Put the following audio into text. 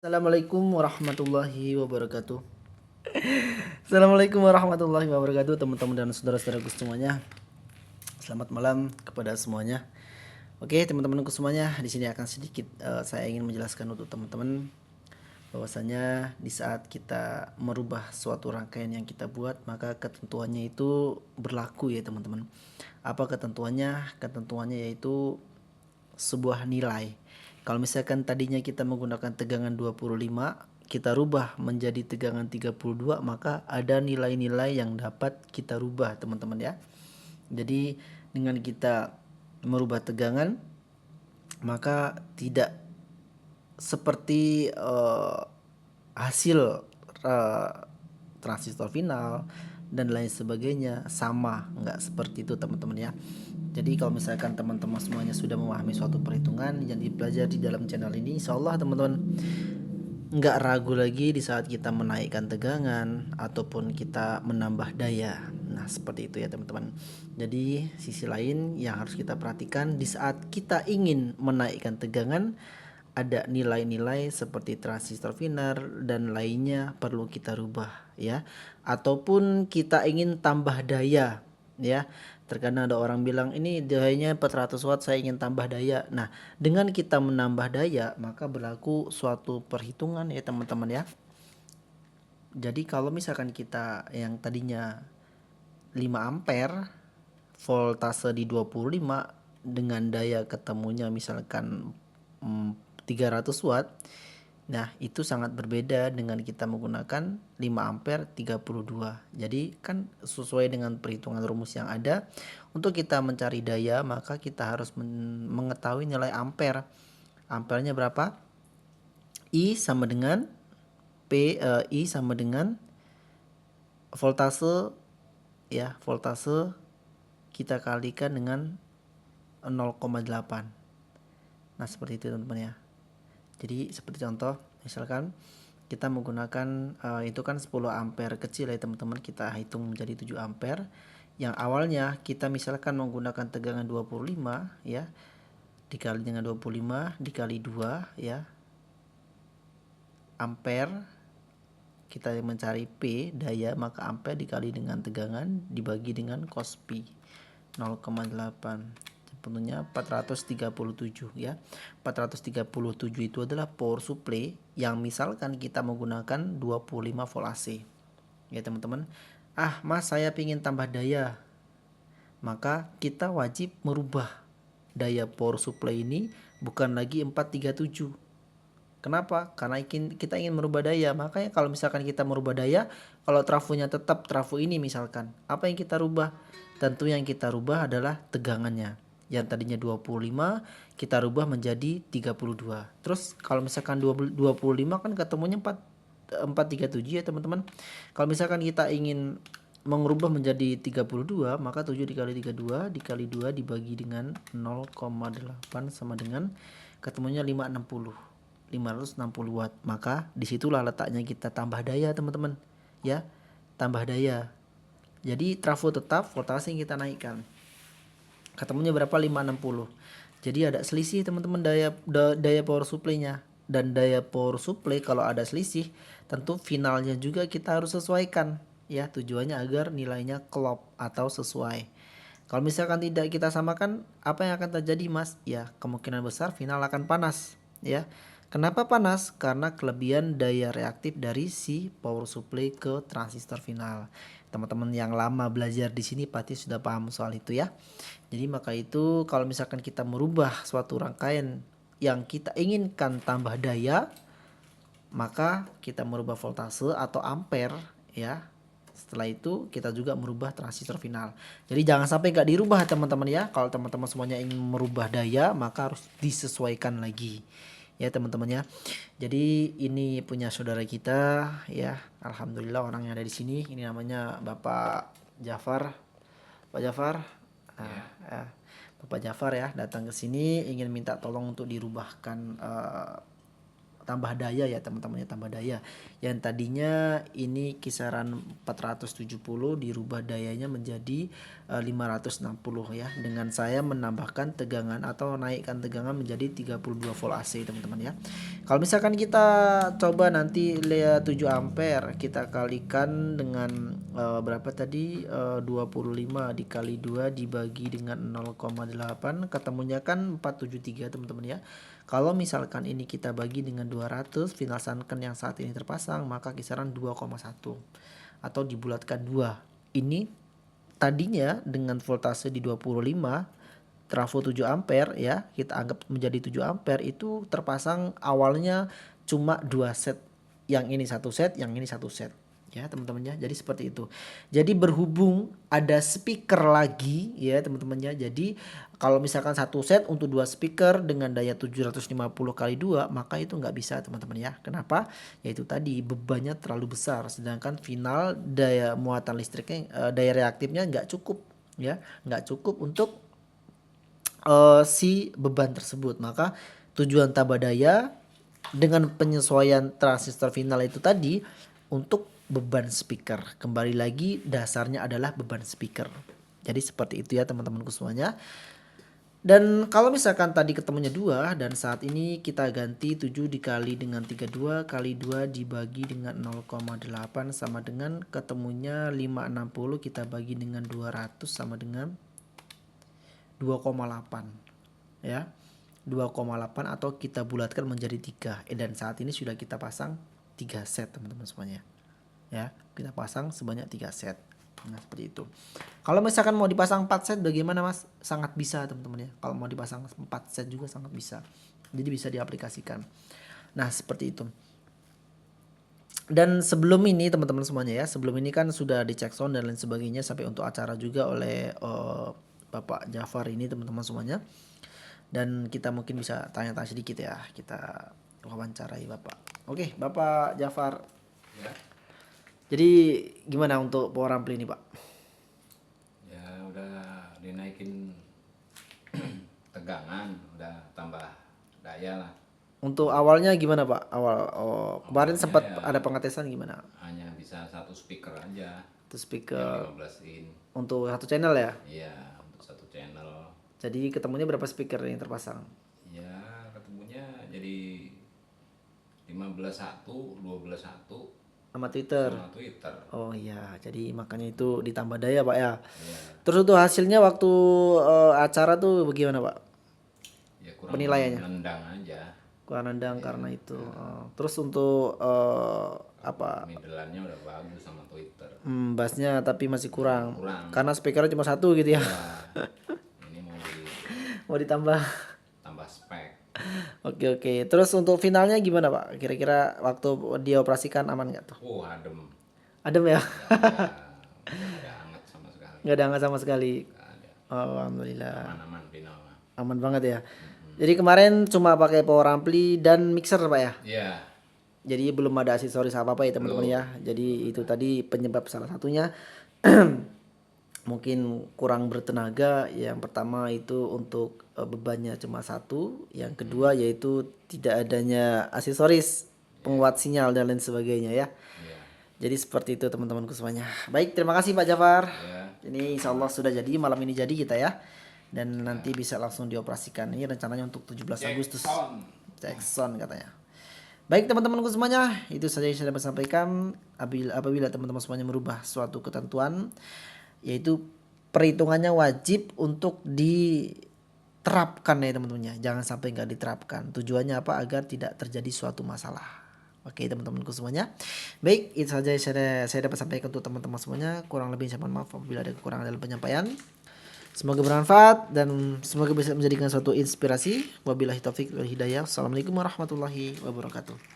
Assalamualaikum warahmatullahi wabarakatuh. Assalamualaikum warahmatullahi wabarakatuh, teman-teman dan saudara-saudaraku semuanya. Selamat malam kepada semuanya. Oke, teman-temanku semuanya, di sini akan sedikit saya ingin menjelaskan untuk teman-teman bahwasanya di saat kita merubah suatu rangkaian yang kita buat, maka ketentuannya itu berlaku ya, teman-teman. Apa ketentuannya? Ketentuannya yaitu sebuah nilai. Kalau misalkan tadinya kita menggunakan tegangan 25, kita rubah menjadi tegangan 32, maka ada nilai-nilai yang dapat kita rubah, teman-teman ya. Jadi dengan kita merubah tegangan, maka tidak seperti hasil uh, transistor final dan lain sebagainya sama, nggak seperti itu teman-teman ya. Jadi kalau misalkan teman-teman semuanya sudah memahami suatu perhitungan yang dipelajari di dalam channel ini, insya Allah teman-teman nggak ragu lagi di saat kita menaikkan tegangan ataupun kita menambah daya. Nah seperti itu ya teman-teman. Jadi sisi lain yang harus kita perhatikan di saat kita ingin menaikkan tegangan, ada nilai-nilai seperti transistor final dan lainnya perlu kita rubah ya. Ataupun kita ingin tambah daya ya. Terkadang ada orang bilang ini dayanya 400 watt, saya ingin tambah daya. Nah, dengan kita menambah daya maka berlaku suatu perhitungan ya teman-teman ya. Jadi kalau misalkan kita yang tadinya 5 ampere, voltase di 25 dengan daya ketemunya misalkan 300 watt. Nah, itu sangat berbeda dengan kita menggunakan 5 ampere 32. Jadi kan sesuai dengan perhitungan rumus yang ada, untuk kita mencari daya maka kita harus mengetahui nilai ampere. Ampernya berapa? I sama dengan I sama dengan voltase ya, voltase kita kalikan dengan 0,8. Nah, seperti itu teman-teman ya. Jadi seperti contoh, misalkan kita menggunakan itu kan 10 ampere kecil ya teman-teman, kita hitung menjadi 7 ampere. Yang awalnya kita misalkan menggunakan tegangan 25 ya, dikali dengan 25 dikali 2 ya, ampere. Kita mencari P daya, maka ampere dikali dengan tegangan dibagi dengan cos pi 0,8, tentunya 437 ya. 437 itu adalah power supply yang misalkan kita menggunakan 25 volt AC ya teman-teman. Mas saya ingin tambah daya, maka kita wajib merubah daya power supply ini bukan lagi 437. Kenapa? Karena kita ingin merubah daya. Makanya kalau misalkan kita merubah daya, kalau trafonya tetap trafo ini misalkan, apa yang kita rubah? Tentu yang kita rubah adalah tegangannya. Yang tadinya 25 kita rubah menjadi 32. Terus kalau misalkan 25 kan ketemunya 437 ya teman-teman. Kalau misalkan kita ingin mengubah menjadi 32, maka 7 dikali 32 dikali 2 dibagi dengan 0,8 sama dengan ketemunya 560 watt. Maka disitulah letaknya kita tambah daya teman-teman ya, tambah daya. Jadi trafo tetap, voltase yang kita naikkan, ketemunya berapa? 560. Jadi ada selisih teman-teman daya power supply-nya. Dan daya power supply kalau ada selisih, tentu finalnya juga kita harus sesuaikan ya, tujuannya agar nilainya klop atau sesuai. Kalau misalkan tidak kita samakan, apa yang akan terjadi mas? Ya kemungkinan besar final akan panas ya. Kenapa panas? Karena kelebihan daya reaktif dari si power supply ke transistor final. Teman-teman yang lama belajar di sini pasti sudah paham soal itu ya. Jadi maka itu kalau misalkan kita merubah suatu rangkaian yang kita inginkan tambah daya, maka kita merubah voltase atau ampere ya. Setelah itu kita juga merubah transistor final. Jadi jangan sampai nggak dirubah teman-teman ya. Kalau teman-teman semuanya ingin merubah daya, maka harus disesuaikan lagi ya teman-teman ya. Jadi ini punya saudara kita ya. Alhamdulillah orang yang ada di sini. Ini namanya Bapak Jafar. Pak Jafar. Nah, Bapak Jafar ya datang ke sini ingin minta tolong untuk dirubahkan tambah daya ya teman-teman ya, tambah daya. Yang tadinya ini kisaran 470 dirubah dayanya menjadi 560 ya, dengan saya menambahkan tegangan atau naikkan tegangan menjadi 32 volt AC teman-teman ya. Kalau misalkan kita coba nanti lihat 7 ampere kita kalikan dengan berapa tadi, 25 dikali 2 dibagi dengan 0,8 ketemunya kan 473 teman-teman ya. Kalau misalkan ini kita bagi dengan 200 final sunken yang saat ini terpasang, maka kisaran 2,1 atau dibulatkan 2. Ini tadinya dengan voltase di 25 trafo 7 ampere ya, kita anggap menjadi 7 ampere, itu terpasang awalnya cuma 2 set. Yang ini 1 set, yang ini 1 set. Ya teman-teman ya, jadi seperti itu. Jadi berhubung ada speaker lagi ya teman-teman ya, jadi kalau misalkan 1 set untuk 2 speaker dengan daya 750 kali 2, maka itu nggak bisa teman-teman ya. Kenapa? Yaitu tadi bebannya terlalu besar, sedangkan final daya muatan listriknya, daya reaktifnya nggak cukup ya, nggak cukup untuk si beban tersebut. Maka tujuan tambah daya dengan penyesuaian transistor final itu tadi untuk beban speaker. Kembali lagi dasarnya adalah beban speaker. Jadi seperti itu ya teman-temanku semuanya. Dan kalau misalkan tadi ketemunya 2 dan saat ini kita ganti 7 dikali dengan 32 kali 2 dibagi dengan 0,8 sama dengan ketemunya 560 kita bagi dengan 200 sama dengan 2,8 ya. 2,8 atau kita bulatkan menjadi 3. Dan saat ini sudah kita pasang 3 set teman-teman semuanya. Ya, kita pasang sebanyak 3 set. Nah, seperti itu. Kalau misalkan mau dipasang 4 set bagaimana Mas? Sangat bisa teman-teman ya. Kalau mau dipasang 4 set juga sangat bisa. Jadi bisa diaplikasikan. Nah, seperti itu. Dan sebelum ini teman-teman semuanya ya, sebelum ini kan sudah dicek sound dan lain sebagainya sampai untuk acara juga oleh Bapak Jafar ini teman-teman semuanya. Dan kita mungkin bisa tanya-tanya sedikit ya, kita wawancarai Bapak. Oke, Bapak Jafar. Ya. Jadi gimana untuk power ampli ini Pak? Ya udah dinaikin tegangan, udah tambah daya lah. Untuk awalnya gimana Pak? Kemarin Awalnya sempat ya ada pengetesan gimana? hanya bisa 1 speaker aja, Itu yang speaker 15 in. untuk 1 channel ya? Iya, untuk 1 channel. Jadi ketemunya berapa speaker yang terpasang? Ya ketemunya jadi 15.1, 12.1 Sama Twitter. sama Twitter. Oh iya, jadi makanya itu ditambah daya Pak ya. Iya. Terus untuk hasilnya waktu acara tuh bagaimana Pak? Ya kurang Penilaiannya? nendang aja. Kurang nendang karena itu. Terus untuk apa? Middle-nya udah bagus sama Twitter. Bassnya tapi masih kurang. Kurang. Karena speakernya cuma 1 gitu ya. Ya, ini mau Mau ditambah. ditambah spek. Oke. Terus untuk finalnya gimana Pak? Kira-kira waktu dioperasikan aman nggak tuh? Adem. Adem ya? Nggak ada hangat sama sekali. Nggak ada hangat sama sekali. Nggak ada. Alhamdulillah. Aman-aman final. Aman banget ya. Jadi kemarin cuma pakai power ampli dan mixer Pak ya? Iya. Jadi belum ada aksesoris apa-apa ya teman-teman ya. Jadi itu tadi penyebab salah satunya mungkin kurang bertenaga. Yang pertama itu untuk bebannya cuma 1. Yang kedua yaitu tidak adanya aksesoris penguat sinyal dan lain sebagainya ya. Iya. Jadi seperti itu teman-temanku semuanya. Baik, terima kasih Pak Jafar. Iya. Ini insya Allah sudah jadi, malam ini jadi kita ya. Dan nanti bisa langsung dioperasikan. Ini rencananya untuk 17 Agustus. Jackson katanya. Baik teman-temanku semuanya, itu saja yang saya dapat sampaikan. Apabila teman-teman semuanya merubah suatu ketentuan, yaitu perhitungannya wajib untuk diterapkan ya teman-temannya. Jangan sampai nggak diterapkan. Tujuannya apa? Agar tidak terjadi suatu masalah. Oke teman-temanku semuanya. Baik, itu saja yang saya dapat sampaikan untuk teman-teman semuanya. Kurang lebih saya mohon maaf apabila ada kekurangan dalam penyampaian. Semoga bermanfaat dan semoga bisa menjadikan suatu inspirasi. Wabillahi taufik wal hidayah. Assalamualaikum warahmatullahi wabarakatuh.